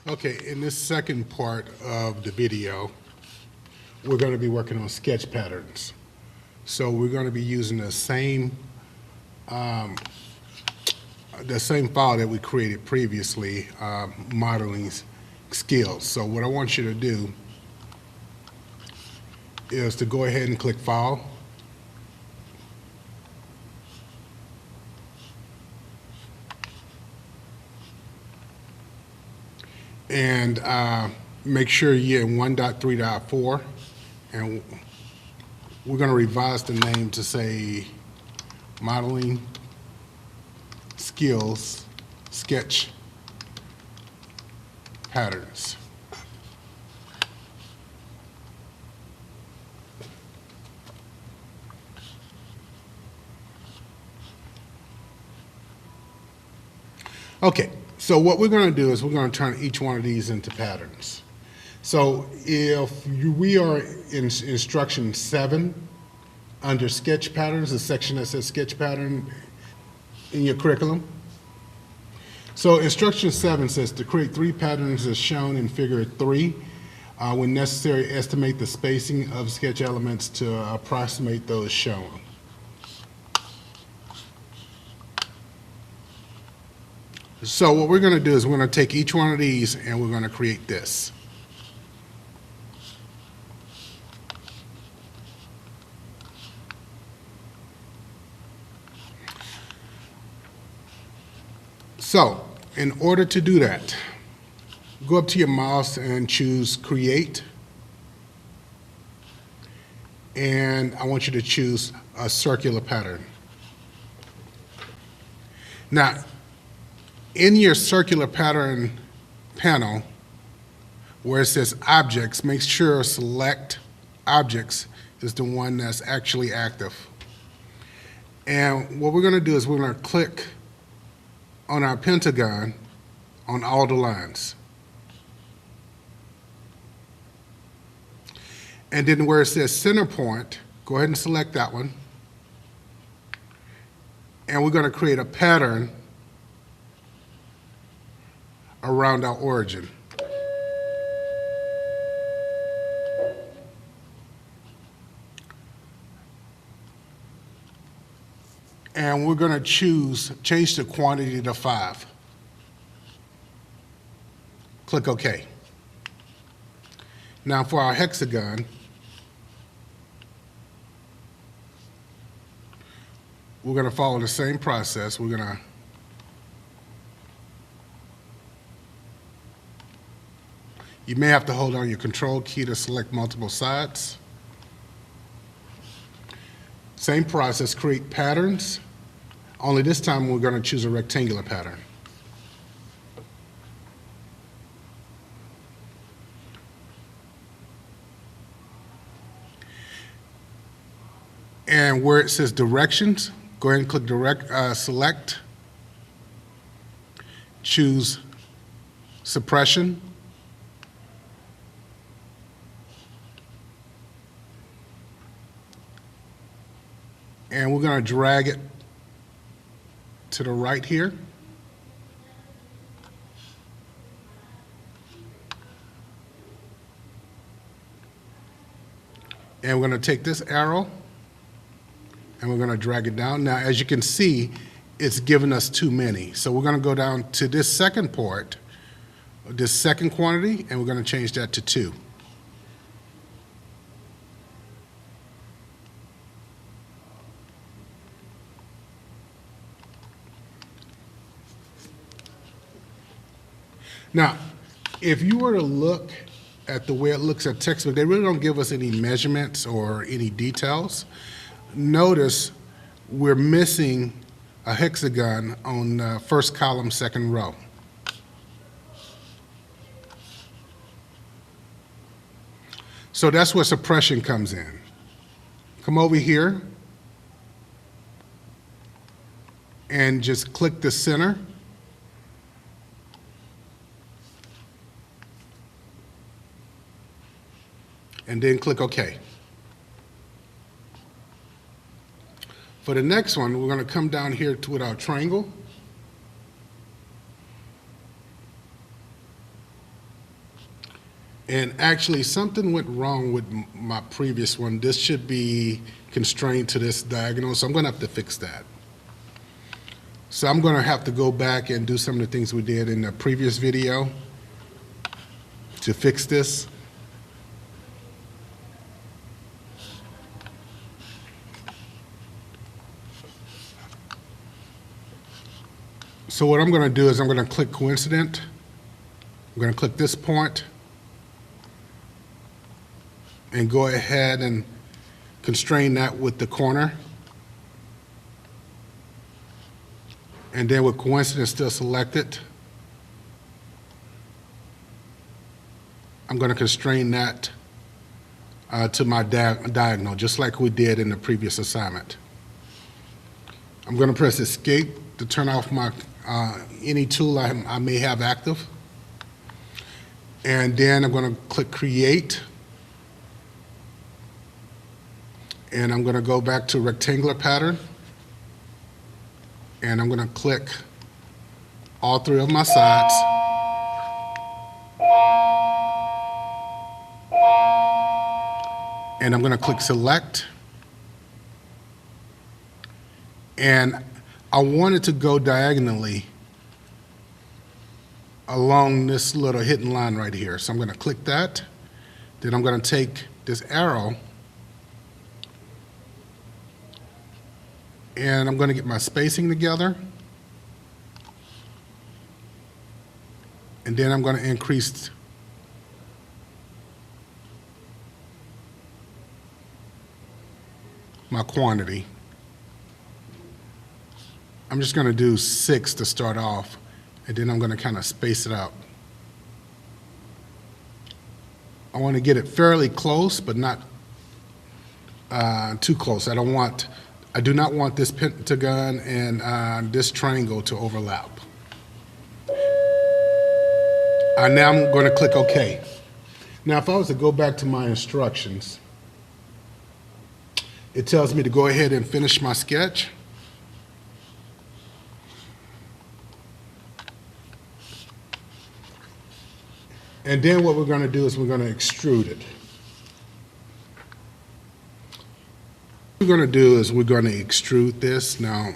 Okay, in this second part of the video, we're going to be working on sketch patterns. So we're going to be using the same file that we created previously, modeling skills. So what I want you to do is to go ahead and click File, and make sure you're in 1.3.4, and we're going to revise the name to say Modeling Skills Sketch Patterns. Okay, so what we're going to do is we're going to turn each one of these into patterns. So if we are in instruction 7 under sketch patterns, the section that says sketch pattern in your curriculum. So instruction 7 says to create 3 patterns as shown in figure 3. When necessary, estimate the spacing of sketch elements to approximate those shown. So what we're going to do is we're going to take each one of these and we're going to create this. So in order to do that, go up to your mouse and choose Create. And I want you to choose a circular pattern. Now, in your circular pattern panel, where it says Objects, make sure Select Objects is the one that's actually active. And what we're going to do is we're going to click on our pentagon on all the lines. And then where it says Center Point, go ahead and select that one. And we're going to create a pattern around our origin. And we're going to change the quantity to 5. Click OK. Now for our hexagon, we're going to follow the same process. We're going to You may have to hold on your control key to select multiple sides. Same process, create patterns, only this time we're going to choose a rectangular pattern. And where it says directions, go ahead and click select, choose suppression, and we're going to drag it to the right here. And we're going to take this arrow and we're going to drag it down. Now, as you can see, it's given us too many. So we're going to go down to this second part, this second quantity, and we're going to change that to 2. Now, if you were to look at the way it looks at textbook, they really don't give us any measurements or any details. Notice we're missing a hexagon on the first column, second row. So that's where suppression comes in. Come over here and just click the center. And then click OK. For the next one, we're going to come down here with our triangle. And actually, something went wrong with my previous one. This should be constrained to this diagonal, so I'm going to have to fix that. So I'm going to have to go back and do some of the things we did in the previous video to fix this. So what I'm going to do is I'm going to click coincident. I'm going to click this point and go ahead and constrain that with the corner. And then with coincidence still selected, I'm going to constrain that to my diagonal, just like we did in the previous assignment. I'm going to press escape to turn off my any tool I may have active. And then I'm going to click create. And I'm going to go back to rectangular pattern. And I'm going to click all three of my sides. And I'm going to click select. And I want it to go diagonally along this little hidden line right here. So I'm going to click that. Then I'm going to take this arrow and I'm going to get my spacing together. And then I'm going to increase my quantity. I'm just going to do 6 to start off, and then I'm going to kind of space it out. I want to get it fairly close, but not too close. I do not want this pentagon and this triangle to overlap. Now I'm going to click OK. Now if I was to go back to my instructions, it tells me to go ahead and finish my sketch. And then what we're going to do is we're going to extrude it. What we're going to do is we're going to extrude this. Now,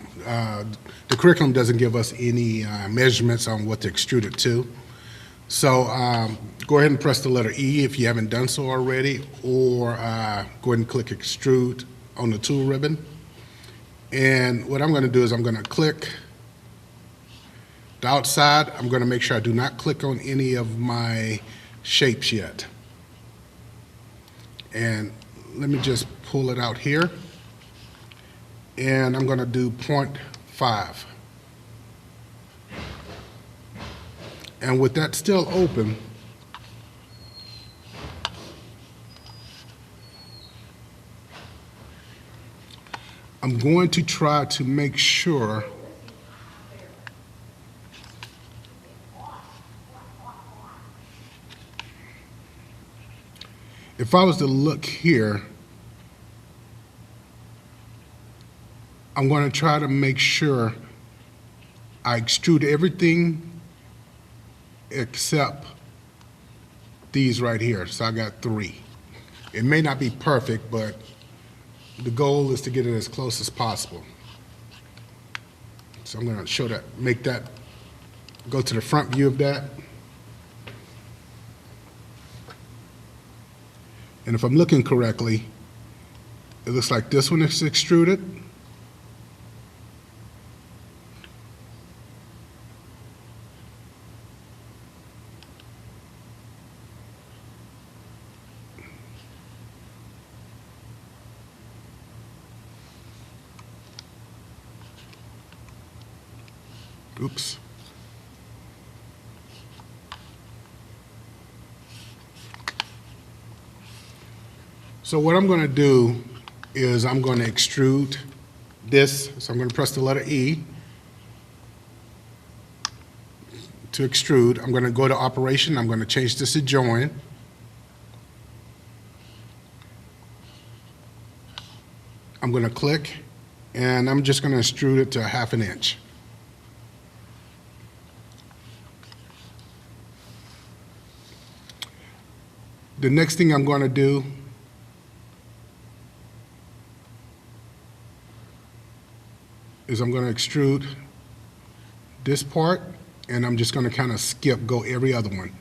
the curriculum doesn't give us any measurements on what to extrude it to. So go ahead and press the letter E if you haven't done so already, or go ahead and click extrude on the tool ribbon. And what I'm going to do is I'm going to click the outside. I'm going to make sure I do not click on any of my shapes yet. And let me just pull it out here. And I'm going to do 0.5. And with that still open, I'm going to try to make sure if I was to look here, I'm going to try to make sure I extrude everything except these right here. So I got 3. It may not be perfect, but the goal is to get it as close as possible. So I'm going to show that, make that, go to the front view of that. And if I'm looking correctly, it looks like this one is extruded. Oops. So what I'm going to do is I'm going to extrude this. So I'm going to press the letter E to extrude. I'm going to go to operation. I'm going to change this to join. I'm going to click, and I'm just going to extrude it to 1/2 inch. The next thing I'm going to do is I'm going to extrude this part, and I'm just going to kind of go every other one.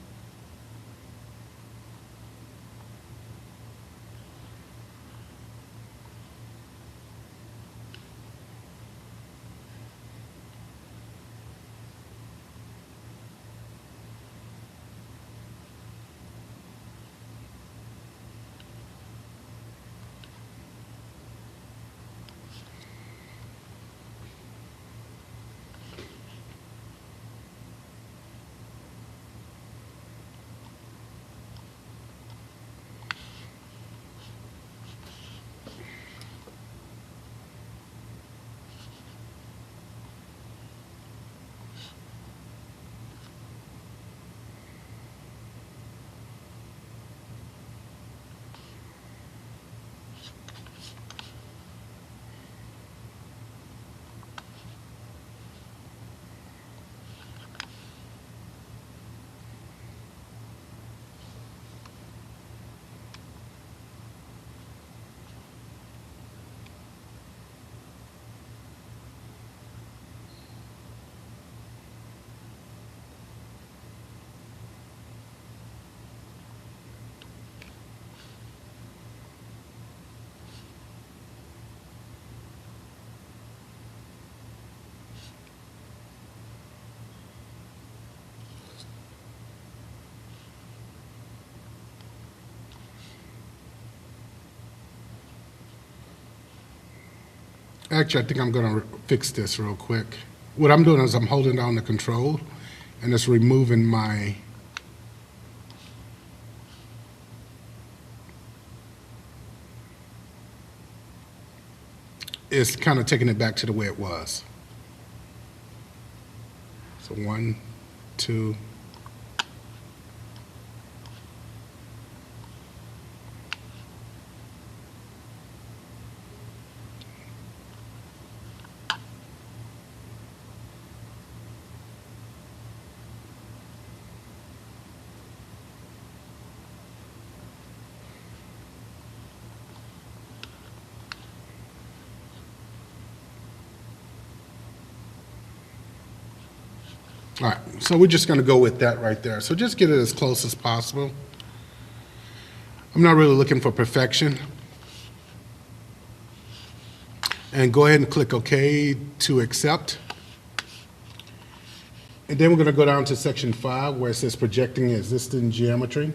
Actually, I think I'm going to fix this real quick. What I'm doing is I'm holding down the control, and it's removing my it's kind of taking it back to the way it was. So 1, 2. All right, so we're just going to go with that right there. So just get it as close as possible. I'm not really looking for perfection. And go ahead and click OK to accept. And then we're going to go down to section 5 where it says projecting existing geometry.